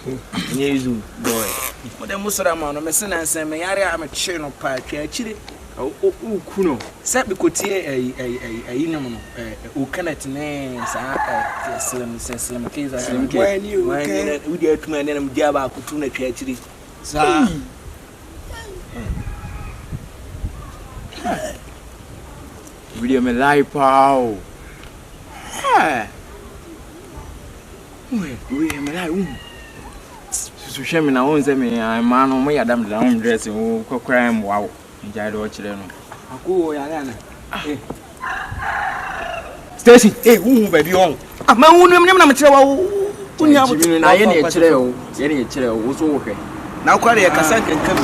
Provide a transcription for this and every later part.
Yezu boy. But the most of them on me say na say me yare am che no pa twa akire. Uku no. Say be kotie no o kanet ne sa slim kiza slim ke. When you we dey atuma ne nam dia ba kutu na twa akire. Sa Video me live pao. We me live. So share me na onse me man no me yadam da home dress wo kokra em wow. Njai do chire no. Aku ya na. Station. Hu baby on. Ma hu no me na me chire wa unya bo na ye na chire o. Ye na chire o so wo hwe. Na kware ya kasa kankan.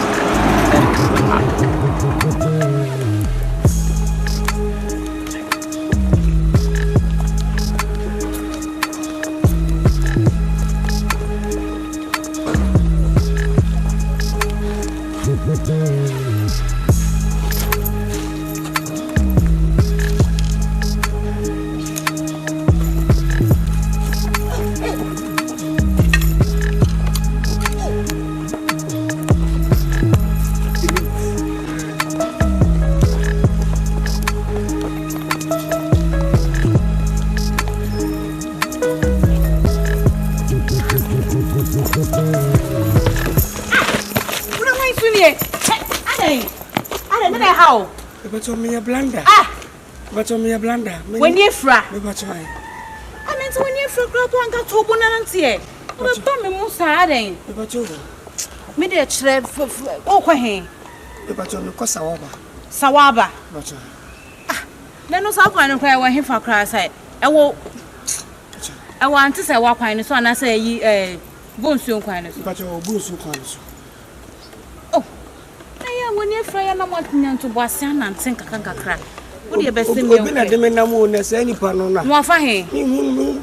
But me a blender. But me a blender. When you fra. But I mean, when you fra, go and get to Bonantia. But me Musa. But you. Me the trap for Oquahe. But you cause Sawaba. But then no Southwine inquire when he for crass. I want to say what kind so and I say ye bones soon kindness. But your boots who comes. When you're free, I'm wanting to Bossian and think I can crack. What do you best in me? I didn't know any panona. More for him.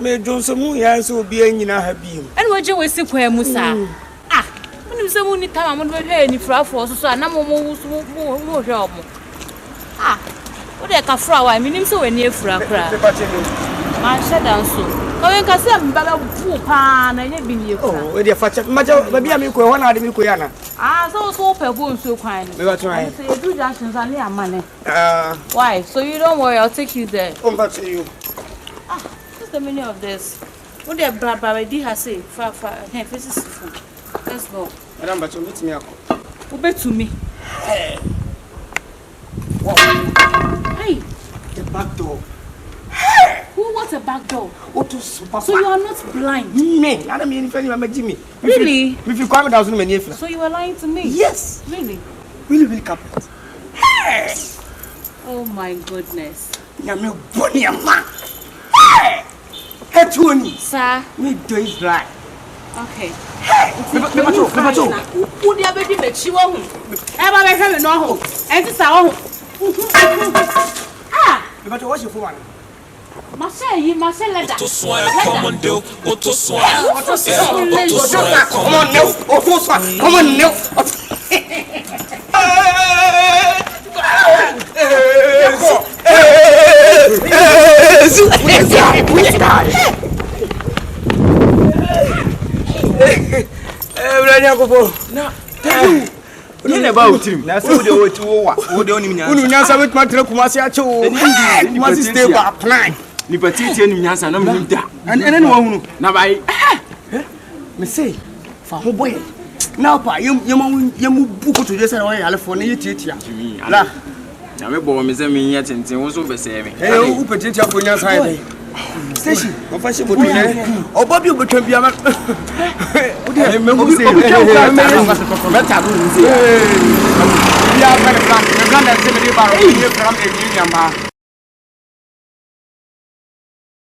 May Johnson Moons will be in our beam. And what you will see where Musa? When you say only time, I'm not any fraud for so I'm more job. What a cafra, I mean, so near for a crack. I shut down so. I can say I'm better poor pan and been you. Oh, with your father, maybe I'm one out of Mukuyana. So per bones so kind. We were trying to do junctions and near money. Why? So you don't worry, I'll take you there. Come back to you. What's the meaning of this? What their brother already has said, far, let's go. Madam, but you meet me up. Who bet to me? Hey, the back door. Who wants a back door? So you are not blind? Me, I don't mean if anyone met Jimmy. Really? If you come down to me, so you are lying to me? Yes. Really? Really carpet. Hey! Oh my goodness. You're bonny man. Hey, Tony. Sir. Me do it right. Okay. Hey! Who the baby met you on? Ever have no home. And it's our But what's your phone? Marcel, let Auto soin, come on, do. Auto soin. Come on, no. Auto soin. Come on, no. You never about him. Now, so they were to who don't even answer with my Kumasi. You must stay back. Plan. Liberty and Yansa, no mean that. And anyone now I me say, for who boy. Now, pa, you book to just away California. La, now we born Miss Emmy yet and was over saving. Hey, who put it up on your side? Station, what fashion would be or Bobby would be a man.